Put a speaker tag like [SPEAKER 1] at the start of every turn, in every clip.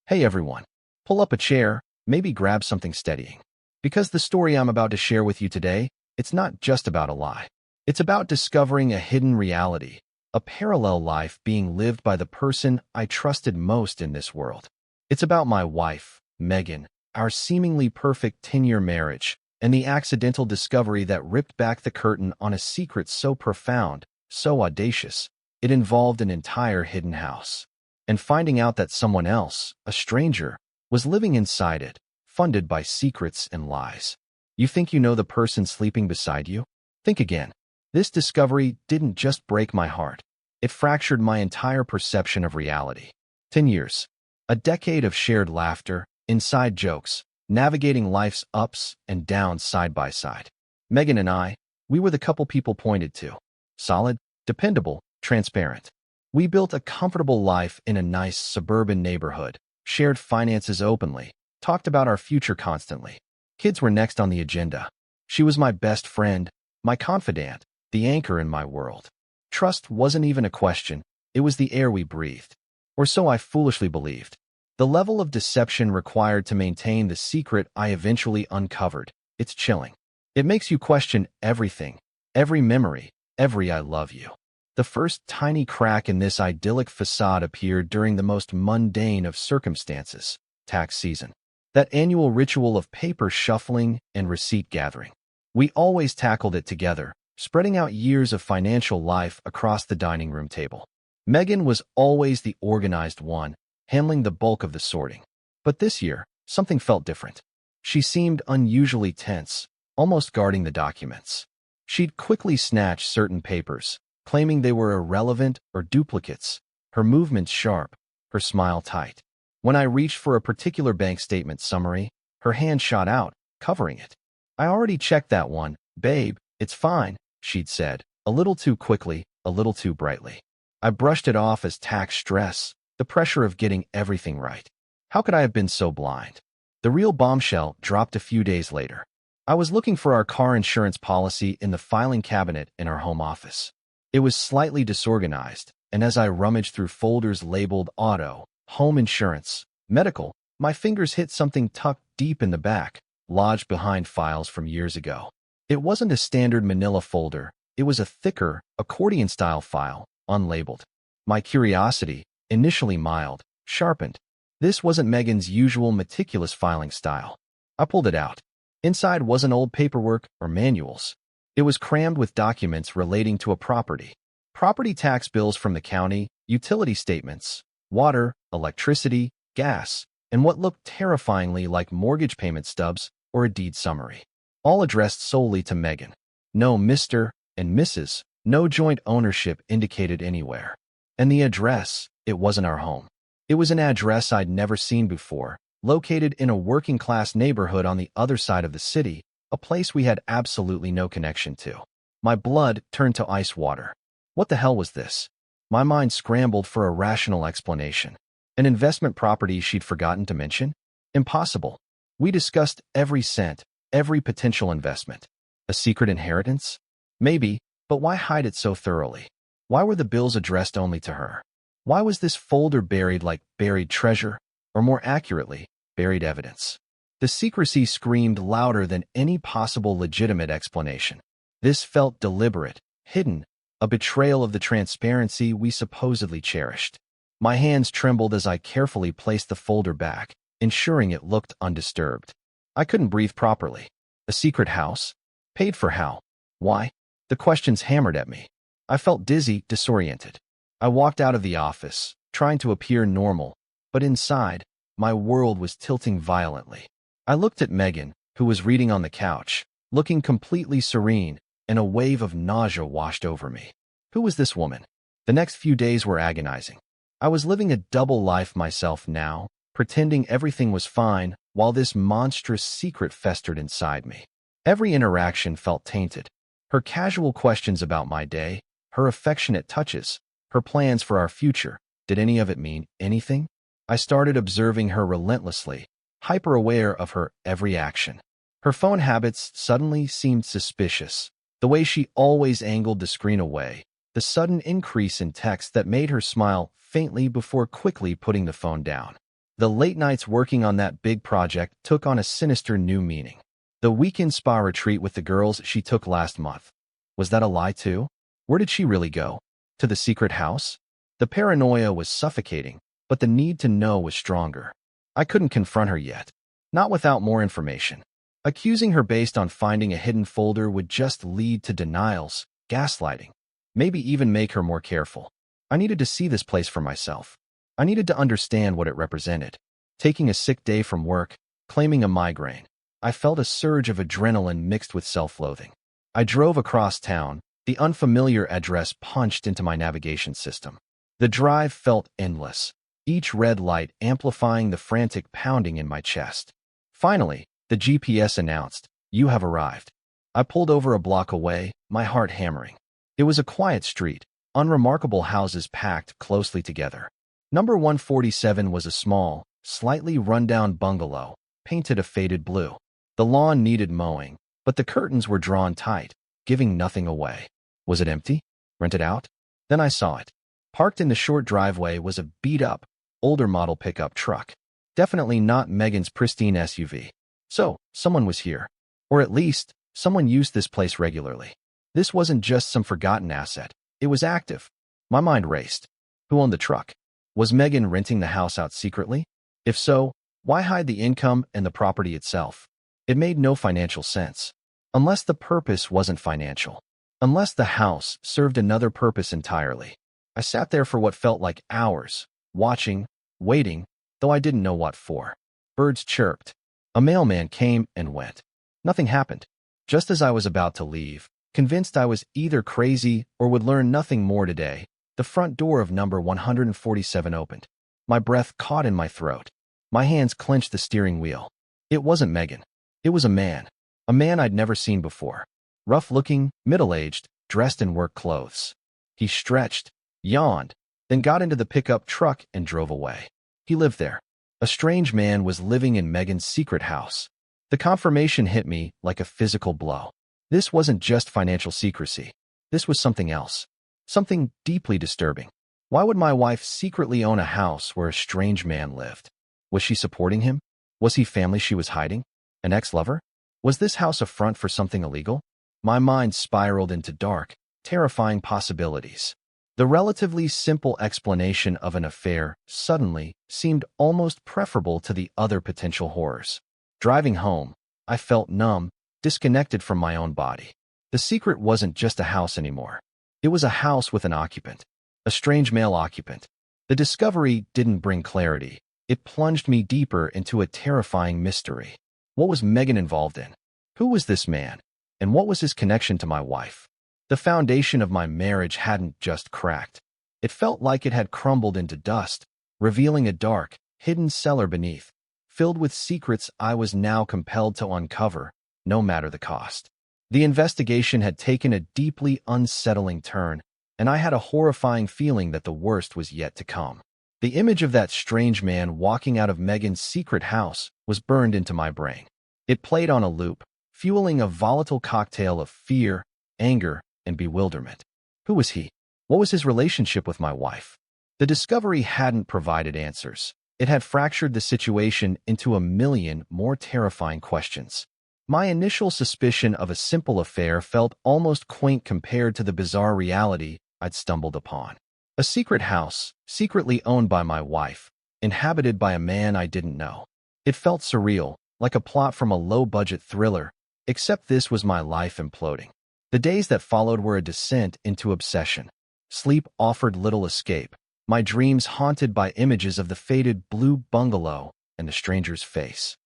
[SPEAKER 1] Hey everyone, pull up a chair, maybe grab something steadying. Because the story I'm about to share with you today, it's not just about a lie. It's about discovering a hidden reality, a parallel life being lived by the person I trusted most in this world. It's about my wife, Megan, our seemingly perfect 10-year marriage, and the accidental discovery that ripped back the curtain on a secret so profound, so audacious, it involved an entire hidden house. And finding out that someone else, a stranger, was living inside it, funded by secrets and lies. You think you know the person sleeping beside you? Think again. This discovery didn't just break my heart. It fractured my entire perception of reality. 10 years. A decade of shared laughter, inside jokes, navigating life's ups and downs side by side. Megan and I, we were the couple people pointed to. Solid, dependable, transparent. We built a comfortable life in a nice suburban neighborhood, shared finances openly, talked about our future constantly. Kids were next on the agenda. She was my best friend, my confidant, the anchor in my world. Trust wasn't even a question, it was the air we breathed. Or so I foolishly believed. The level of deception required to maintain the secret I eventually uncovered, it's chilling. It makes you question everything, every memory, every I love you. The first tiny crack in this idyllic facade appeared during the most mundane of circumstances, tax season. That annual ritual of paper shuffling and receipt gathering. We always tackled it together, spreading out years of financial life across the dining room table. Megan was always the organized one, handling the bulk of the sorting. But this year, something felt different. She seemed unusually tense, almost guarding the documents. She'd quickly snatch certain papers, claiming they were irrelevant or duplicates, her movements sharp, her smile tight. When I reached for a particular bank statement summary, her hand shot out, covering it. I already checked that one, babe, it's fine, she'd said, a little too quickly, a little too brightly. I brushed it off as tax stress, the pressure of getting everything right. How could I have been so blind? The real bombshell dropped a few days later. I was looking for our car insurance policy in the filing cabinet in our home office. It was slightly disorganized, and as I rummaged through folders labeled auto, home insurance, medical, my fingers hit something tucked deep in the back, lodged behind files from years ago. It wasn't a standard manila folder, it was a thicker, accordion-style file, unlabeled. My curiosity, initially mild, sharpened. This wasn't Megan's usual meticulous filing style. I pulled it out. Inside wasn't old paperwork or manuals. It was crammed with documents relating to a property. Property tax bills from the county, utility statements, water, electricity, gas, and what looked terrifyingly like mortgage payment stubs or a deed summary. All addressed solely to Megan. No Mr. and Mrs., no joint ownership indicated anywhere. And the address, it wasn't our home. It was an address I'd never seen before, located in a working-class neighborhood on the other side of the city, a place we had absolutely no connection to. My blood turned to ice water. What the hell was this? My mind scrambled for a rational explanation. An investment property she'd forgotten to mention? Impossible. We discussed every cent, every potential investment. A secret inheritance? Maybe, but why hide it so thoroughly? Why were the bills addressed only to her? Why was this folder buried like buried treasure, or more accurately, buried evidence? The secrecy screamed louder than any possible legitimate explanation. This felt deliberate, hidden, a betrayal of the transparency we supposedly cherished. My hands trembled as I carefully placed the folder back, ensuring it looked undisturbed. I couldn't breathe properly. A secret house? Paid for how? Why? The questions hammered at me. I felt dizzy, disoriented. I walked out of the office, trying to appear normal, but inside, my world was tilting violently. I looked at Megan, who was reading on the couch, looking completely serene, and a wave of nausea washed over me. Who was this woman? The next few days were agonizing. I was living a double life myself now, pretending everything was fine, while this monstrous secret festered inside me. Every interaction felt tainted. Her casual questions about my day, her affectionate touches, her plans for our future, did any of it mean anything? I started observing her relentlessly, hyper-aware of her every action. Her phone habits suddenly seemed suspicious. The way she always angled the screen away, the sudden increase in text that made her smile faintly before quickly putting the phone down. The late nights working on that big project took on a sinister new meaning. The weekend spa retreat with the girls she took last month. Was that a lie too? Where did she really go? To the secret house? The paranoia was suffocating, but the need to know was stronger. I couldn't confront her yet. Not without more information. Accusing her based on finding a hidden folder would just lead to denials, gaslighting, maybe even make her more careful. I needed to see this place for myself. I needed to understand what it represented. Taking a sick day from work, claiming a migraine, I felt a surge of adrenaline mixed with self-loathing. I drove across town, the unfamiliar address punched into my navigation system. The drive felt endless, each red light amplifying the frantic pounding in my chest. Finally, the GPS announced, "You have arrived." I pulled over a block away, my heart hammering. It was a quiet street, unremarkable houses packed closely together. Number 147 was a small, slightly run-down bungalow, painted a faded blue. The lawn needed mowing, but the curtains were drawn tight, giving nothing away. Was it empty? Rented out? Then I saw it. Parked in the short driveway was a beat-up, older model pickup truck. Definitely not Megan's pristine SUV. So, someone was here. Or at least, someone used this place regularly. This wasn't just some forgotten asset. It was active. My mind raced. Who owned the truck? Was Megan renting the house out secretly? If so, why hide the income and the property itself? It made no financial sense. Unless the purpose wasn't financial. Unless the house served another purpose entirely. I sat there for what felt like hours, watching, waiting, though I didn't know what for. Birds chirped. A mailman came and went. Nothing happened. Just as I was about to leave, convinced I was either crazy or would learn nothing more today, the front door of number 147 opened. My breath caught in my throat. My hands clenched the steering wheel. It wasn't Megan. It was a man I'd never seen before. Rough-looking, middle-aged, dressed in work clothes. He stretched, yawned, then got into the pickup truck and drove away. He lived there. A strange man was living in Megan's secret house. The confirmation hit me like a physical blow. This wasn't just financial secrecy. This was something else. Something deeply disturbing. Why would my wife secretly own a house where a strange man lived? Was she supporting him? Was he family she was hiding? An ex-lover? Was this house a front for something illegal? My mind spiraled into dark, terrifying possibilities. The relatively simple explanation of an affair suddenly seemed almost preferable to the other potential horrors. Driving home, I felt numb, disconnected from my own body. The secret wasn't just a house anymore. It was a house with an occupant. A strange male occupant. The discovery didn't bring clarity. It plunged me deeper into a terrifying mystery. What was Megan involved in? Who was this man? And what was his connection to my wife? The foundation of my marriage hadn't just cracked. It felt like it had crumbled into dust, revealing a dark, hidden cellar beneath, filled with secrets I was now compelled to uncover, no matter the cost. The investigation had taken a deeply unsettling turn, and I had a horrifying feeling that the worst was yet to come. The image of that strange man walking out of Megan's secret house was burned into my brain. It played on a loop, fueling a volatile cocktail of fear, anger, and bewilderment. Who was he? What was his relationship with my wife? The discovery hadn't provided answers. It had fractured the situation into a million more terrifying questions. My initial suspicion of a simple affair felt almost quaint compared to the bizarre reality I'd stumbled upon. A secret house, secretly owned by my wife, inhabited by a man I didn't know. It felt surreal, like a plot from a low-budget thriller, except this was my life imploding. The days that followed were a descent into obsession. Sleep offered little escape, my dreams haunted by images of the faded blue bungalow and the stranger's face.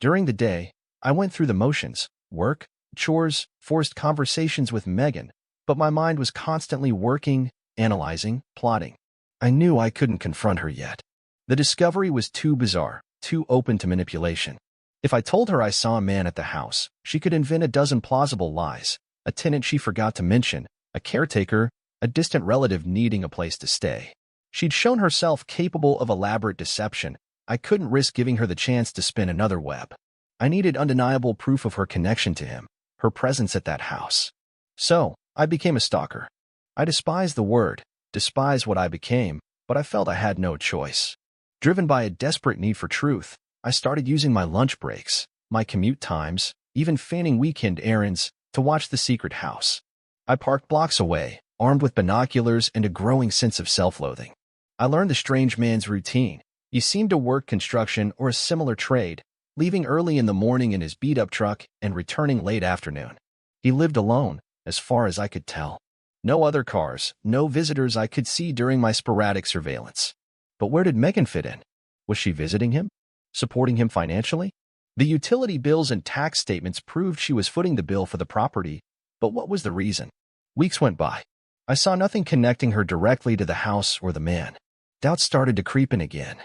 [SPEAKER 1] During the day, I went through the motions, work, chores, forced conversations with Megan, but my mind was constantly working, analyzing, plotting. I knew I couldn't confront her yet. The discovery was too bizarre, too open to manipulation. If I told her I saw a man at the house, she could invent a dozen plausible lies. A tenant she forgot to mention, a caretaker, a distant relative needing a place to stay. She'd shown herself capable of elaborate deception. I couldn't risk giving her the chance to spin another web. I needed undeniable proof of her connection to him, her presence at that house. So, I became a stalker. I despised the word, despised what I became, but I felt I had no choice. Driven by a desperate need for truth, I started using my lunch breaks, my commute times, even feigning weekend errands to watch the secret house. I parked blocks away, armed with binoculars and a growing sense of self-loathing. I learned the strange man's routine. He seemed to work construction or a similar trade, leaving early in the morning in his beat-up truck and returning late afternoon. He lived alone, as far as I could tell. No other cars, no visitors I could see during my sporadic surveillance. But where did Megan fit in? Was she visiting him? Supporting him financially? The utility bills and tax statements proved she was footing the bill for the property, but what was the reason? Weeks went by. I saw nothing connecting her directly to the house or the man. Doubts started to creep in again.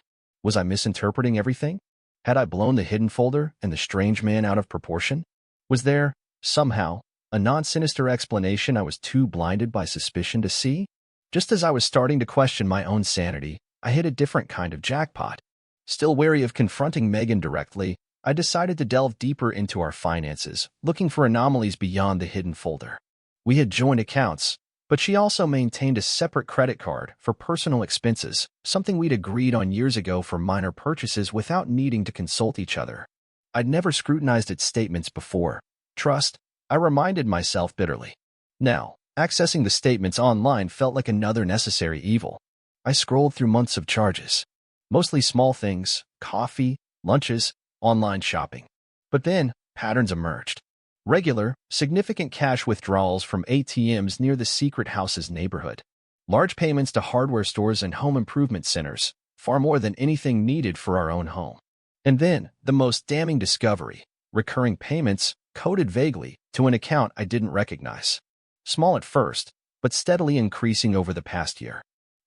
[SPEAKER 1] Was I misinterpreting everything? Had I blown the hidden folder and the strange man out of proportion? Was there, somehow, a non-sinister explanation I was too blinded by suspicion to see? Just as I was starting to question my own sanity, I hit a different kind of jackpot. Still wary of confronting Megan directly, I decided to delve deeper into our finances, looking for anomalies beyond the hidden folder. We had joint accounts, but she also maintained a separate credit card for personal expenses, something we'd agreed on years ago for minor purchases without needing to consult each other. I'd never scrutinized its statements before. Trust, I reminded myself bitterly. Now, accessing the statements online felt like another necessary evil. I scrolled through months of charges. Mostly small things, coffee, lunches, online shopping. But then, patterns emerged. Regular, significant cash withdrawals from ATMs near the secret house's neighborhood. Large payments to hardware stores and home improvement centers, far more than anything needed for our own home. And then, the most damning discovery, recurring payments, coded vaguely, to an account I didn't recognize. Small at first, but steadily increasing over the past year.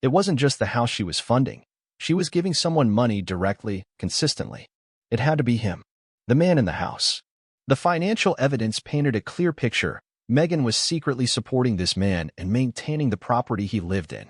[SPEAKER 1] It wasn't just the house she was funding. She was giving someone money directly, consistently. It had to be him. The man in the house. The financial evidence painted a clear picture. Megan was secretly supporting this man and maintaining the property he lived in.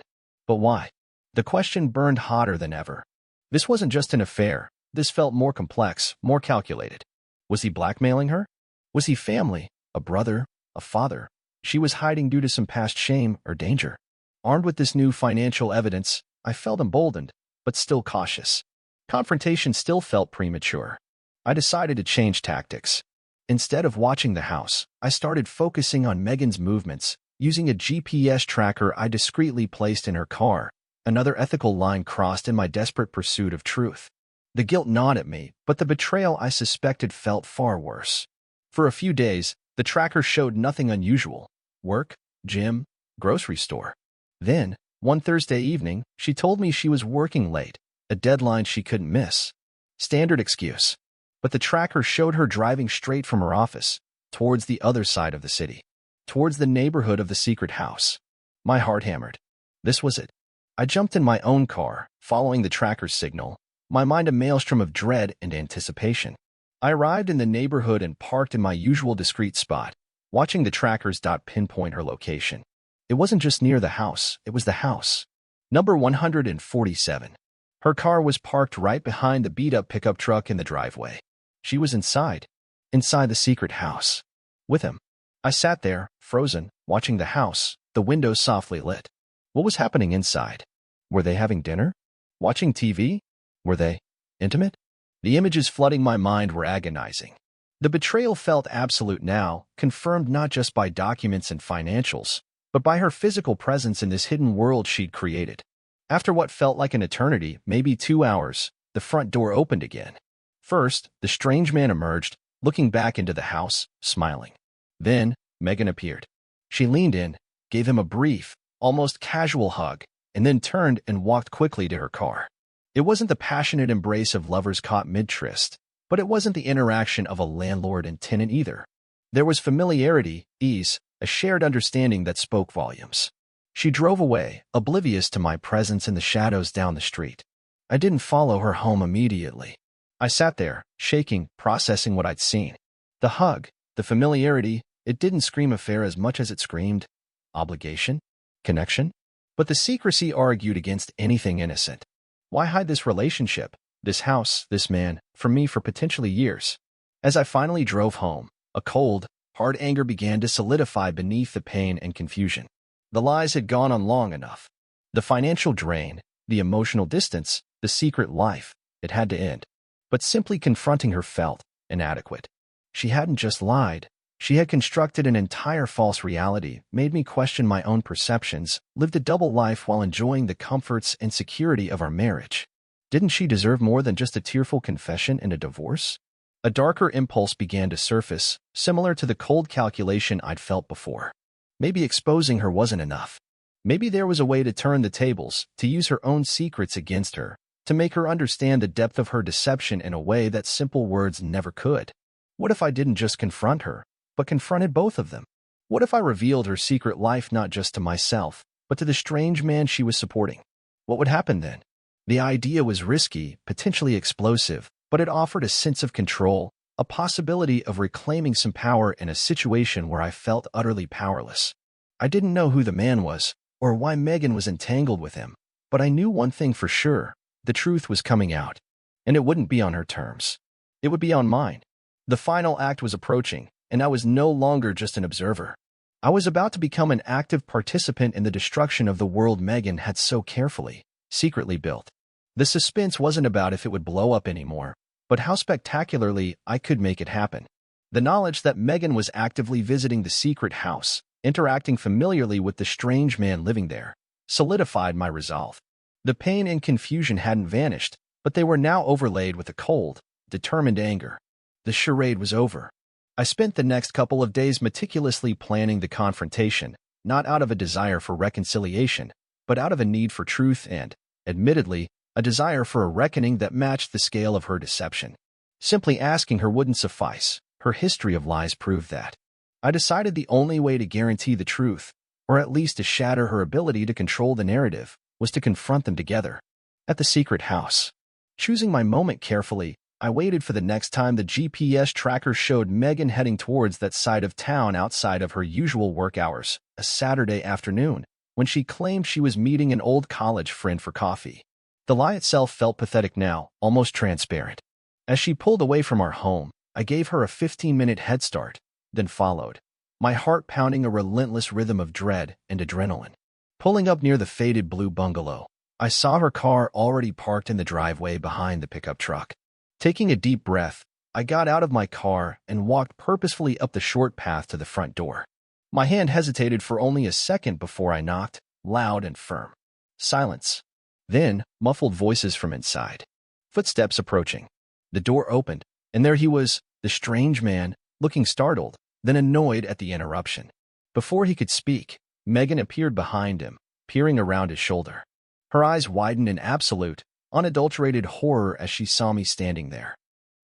[SPEAKER 1] But why? The question burned hotter than ever. This wasn't just an affair. This felt more complex, more calculated. Was he blackmailing her? Was he family, a brother, a father? She was hiding due to some past shame or danger. Armed with this new financial evidence, I felt emboldened, but still cautious. Confrontation still felt premature. I decided to change tactics. Instead of watching the house, I started focusing on Megan's movements, using a GPS tracker I discreetly placed in her car. Another ethical line crossed in my desperate pursuit of truth. The guilt gnawed at me, but the betrayal I suspected felt far worse. For a few days, the tracker showed nothing unusual. Work, gym, grocery store. Then, one Thursday evening, she told me she was working late, a deadline she couldn't miss. Standard excuse. But the tracker showed her driving straight from her office, towards the other side of the city, towards the neighborhood of the secret house. My heart hammered. This was it. I jumped in my own car, following the tracker's signal, my mind a maelstrom of dread and anticipation. I arrived in the neighborhood and parked in my usual discreet spot, watching the tracker's dot pinpoint her location. It wasn't just near the house, it was the house. Number 147. Her car was parked right behind the beat-up pickup truck in the driveway. She was inside the secret house. With him. I sat there, frozen, watching the house, the windows softly lit. What was happening inside? Were they having dinner? Watching TV? Were they intimate? The images flooding my mind were agonizing. The betrayal felt absolute now, confirmed not just by documents and financials, but by her physical presence in this hidden world she'd created. After what felt like an eternity, maybe 2 hours, the front door opened again. First, the strange man emerged, looking back into the house, smiling. Then, Megan appeared. She leaned in, gave him a brief, almost casual hug, and then turned and walked quickly to her car. It wasn't the passionate embrace of lovers caught mid-tryst, but it wasn't the interaction of a landlord and tenant either. There was familiarity, ease, a shared understanding that spoke volumes. She drove away, oblivious to my presence in the shadows down the street. I didn't follow her home immediately. I sat there, shaking, processing what I'd seen. The hug, the familiarity, it didn't scream affair as much as it screamed obligation, connection. But the secrecy argued against anything innocent. Why hide this relationship, this house, this man, from me for potentially years? As I finally drove home, a cold, hard anger began to solidify beneath the pain and confusion. The lies had gone on long enough. The financial drain, the emotional distance, The secret life, it had to end. But simply confronting her felt inadequate. She hadn't just lied. She had constructed an entire false reality, made me question my own perceptions, lived a double life while enjoying the comforts and security of our marriage. Didn't she deserve more than just a tearful confession and a divorce? A darker impulse began to surface, similar to the cold calculation I'd felt before. Maybe exposing her wasn't enough. Maybe there was a way to turn the tables, to use her own secrets against her, to make her understand the depth of her deception in a way that simple words never could. What if I didn't just confront her, but confronted both of them? What if I revealed her secret life not just to myself, but to the strange man she was supporting? What would happen then? The idea was risky, potentially explosive, but it offered a sense of control, a possibility of reclaiming some power in a situation where I felt utterly powerless. I didn't know who the man was, or why Megan was entangled with him, but I knew one thing for sure: the truth was coming out, and it wouldn't be on her terms. It would be on mine. The final act was approaching, and I was no longer just an observer. I was about to become an active participant in the destruction of the world Megan had so carefully, secretly built. The suspense wasn't about if it would blow up anymore, but how spectacularly I could make it happen. The knowledge that Megan was actively visiting the secret house, interacting familiarly with the strange man living there, solidified my resolve. The pain and confusion hadn't vanished, but they were now overlaid with a cold, determined anger. The charade was over. I spent the next couple of days meticulously planning the confrontation, not out of a desire for reconciliation, but out of a need for truth and, admittedly, a desire for a reckoning that matched the scale of her deception. Simply asking her wouldn't suffice. Her history of lies proved that. I decided the only way to guarantee the truth, or at least to shatter her ability to control the narrative, was to confront them together. At the secret house. Choosing my moment carefully, I waited for the next time the GPS tracker showed Megan heading towards that side of town outside of her usual work hours, a Saturday afternoon, when she claimed she was meeting an old college friend for coffee. The lie itself felt pathetic now, almost transparent. As she pulled away from our home, I gave her a 15-minute head start, then followed, my heart pounding a relentless rhythm of dread and adrenaline. Pulling up near the faded blue bungalow, I saw her car already parked in the driveway behind the pickup truck. Taking a deep breath, I got out of my car and walked purposefully up the short path to the front door. My hand hesitated for only a second before I knocked, loud and firm. Silence. Then, muffled voices from inside. Footsteps approaching. The door opened, and there he was, the strange man, looking startled, then annoyed at the interruption. Before he could speak, Megan appeared behind him, peering around his shoulder. Her eyes widened in absolute, unadulterated horror as she saw me standing there.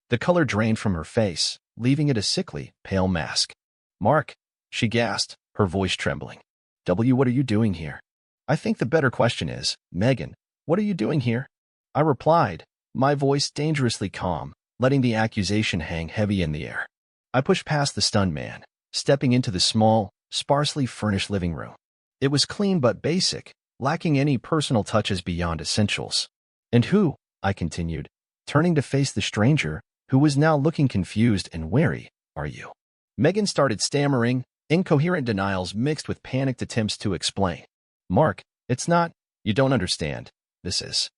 [SPEAKER 1] The color drained from her face, leaving it a sickly, pale mask. "Mark," she gasped, her voice trembling. What are you doing here?" "I think the better question is, Megan, what are you doing here?" I replied, my voice dangerously calm, letting the accusation hang heavy in the air. I pushed past the stunned man, stepping into the small, sparsely furnished living room. It was clean but basic, lacking any personal touches beyond essentials. "And who," I continued, turning to face the stranger, who was now looking confused and wary, "are you?" Megan started stammering, incoherent denials mixed with panicked attempts to explain. "Mark, it's not, you don't understand. This is..."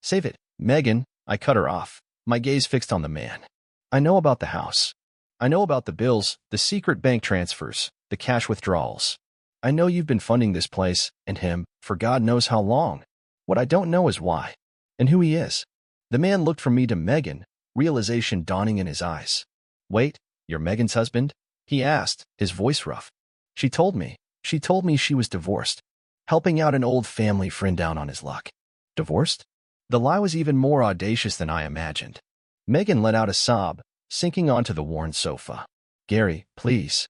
[SPEAKER 1] "Save it, Megan," I cut her off, my gaze fixed on the man. "I know about the house. I know about the bills, the secret bank transfers, the cash withdrawals. I know you've been funding this place, and him, for God knows how long. What I don't know is why, and who he is." The man looked from me to Megan, realization dawning in his eyes. "Wait, you're Megan's husband?" he asked, his voice rough. She told me she was divorced, helping out an old family friend down on his luck." "Divorced?" The lie was even more audacious than I imagined. Megan let out a sob, sinking onto the worn sofa. "Gary, please."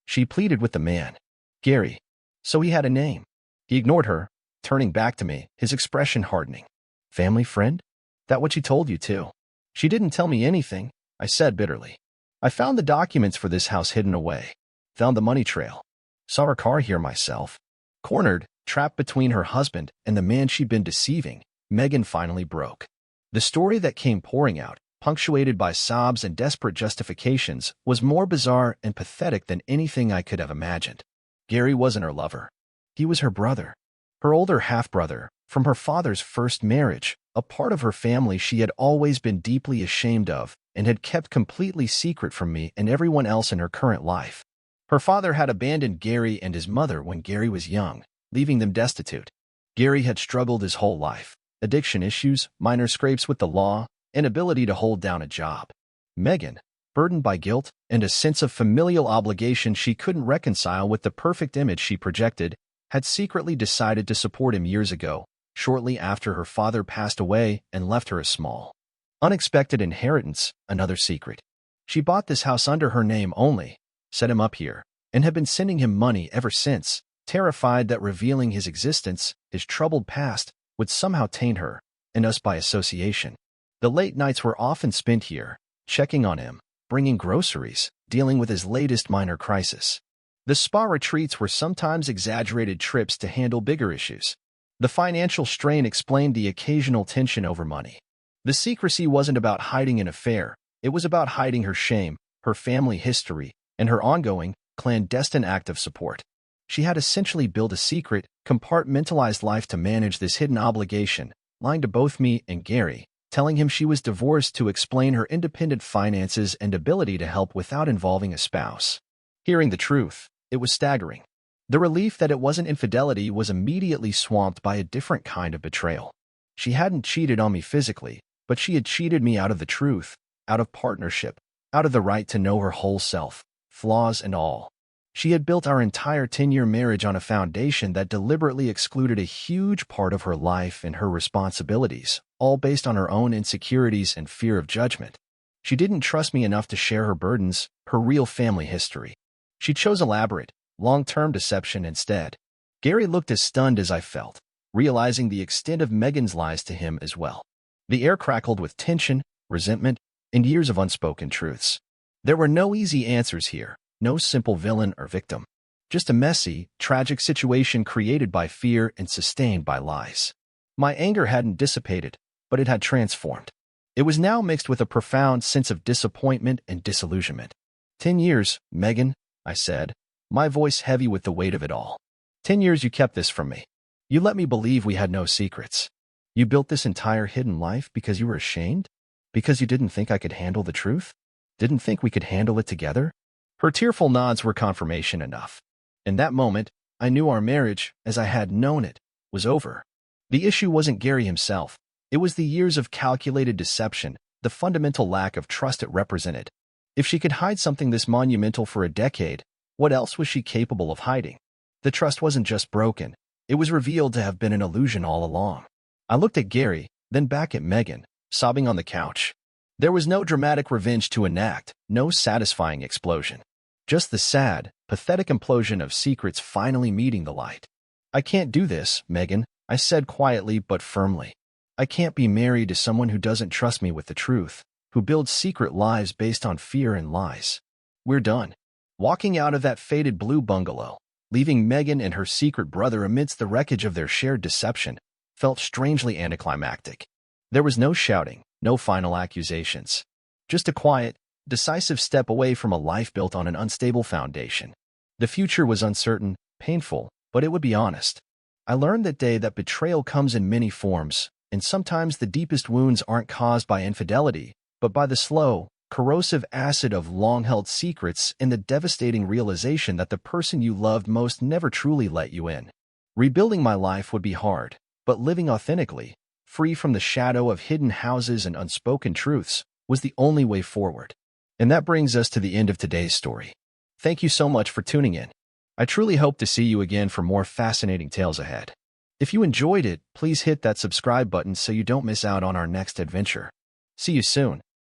[SPEAKER 1] She pleaded with the man. Gary. So he had a name. He ignored her, turning back to me, his expression hardening. "Family friend? That what she told you too?" "She didn't tell me anything," I said bitterly. "I found the documents for this house hidden away. Found the money trail. Saw her car here myself." Cornered, trapped between her husband and the man she'd been deceiving, Megan finally broke. The story that came pouring out, punctuated by sobs and desperate justifications, was more bizarre and pathetic than anything I could have imagined. Gary wasn't her lover. He was her brother. Her older half-brother, from her father's first marriage, a part of her family she had always been deeply ashamed of and had kept completely secret from me and everyone else in her current life. Her father had abandoned Gary and his mother when Gary was young, leaving them destitute. Gary had struggled his whole life: addiction issues, minor scrapes with the law, inability to hold down a job. Megan, burdened by guilt and a sense of familial obligation she couldn't reconcile with the perfect image she projected, had secretly decided to support him years ago, shortly after her father passed away and left her a small, unexpected inheritance. Another secret. She bought this house under her name only, set him up here, and had been sending him money ever since, terrified that revealing his existence, his troubled past, would somehow taint her, and us by association. The late nights were often spent here, checking on him, bringing groceries, dealing with his latest minor crisis. The spa retreats were sometimes exaggerated trips to handle bigger issues. The financial strain explained the occasional tension over money. The secrecy wasn't about hiding an affair, it was about hiding her shame, her family history, and her ongoing, clandestine act of support. She had essentially built a secret, compartmentalized life to manage this hidden obligation, lying to both me and Gary, telling him she was divorced to explain her independent finances and ability to help without involving a spouse. Hearing the truth, it was staggering. The relief that it wasn't infidelity was immediately swamped by a different kind of betrayal. She hadn't cheated on me physically, but she had cheated me out of the truth, out of partnership, out of the right to know her whole self, flaws and all. She had built our entire 10-year marriage on a foundation that deliberately excluded a huge part of her life and her responsibilities, all based on her own insecurities and fear of judgment. She didn't trust me enough to share her burdens, her real family history. She chose elaborate, long-term deception instead. Gary looked as stunned as I felt, realizing the extent of Megan's lies to him as well. The air crackled with tension, resentment, and years of unspoken truths. There were no easy answers here. No simple villain or victim. Just a messy, tragic situation created by fear and sustained by lies. My anger hadn't dissipated, but it had transformed. It was now mixed with a profound sense of disappointment and disillusionment. 10 years, Megan, I said, my voice heavy with the weight of it all. 10 years you kept this from me. You let me believe we had no secrets. You built this entire hidden life because you were ashamed? Because you didn't think I could handle the truth? Didn't think we could handle it together? Her tearful nods were confirmation enough. In that moment, I knew our marriage, as I had known it, was over. The issue wasn't Gary himself. It was the years of calculated deception, the fundamental lack of trust it represented. If she could hide something this monumental for a decade, what else was she capable of hiding? The trust wasn't just broken. It was revealed to have been an illusion all along. I looked at Gary, then back at Megan, sobbing on the couch. There was no dramatic revenge to enact, no satisfying explosion. Just the sad, pathetic implosion of secrets finally meeting the light. I can't do this, Megan, I said quietly but firmly. I can't be married to someone who doesn't trust me with the truth, who builds secret lives based on fear and lies. We're done. Walking out of that faded blue bungalow, leaving Megan and her secret brother amidst the wreckage of their shared deception, felt strangely anticlimactic. There was no shouting, no final accusations. Just a quiet, decisive step away from a life built on an unstable foundation. The future was uncertain, painful, but it would be honest. I learned that day that betrayal comes in many forms, and sometimes the deepest wounds aren't caused by infidelity, but by the slow, corrosive acid of long-held secrets and the devastating realization that the person you loved most never truly let you in. Rebuilding my life would be hard, but living authentically, free from the shadow of hidden houses and unspoken truths, was the only way forward. And that brings us to the end of today's story. Thank you so much for tuning in. I truly hope to see you again for more fascinating tales ahead. If you enjoyed it, please hit that subscribe button so you don't miss out on our next adventure. See you soon.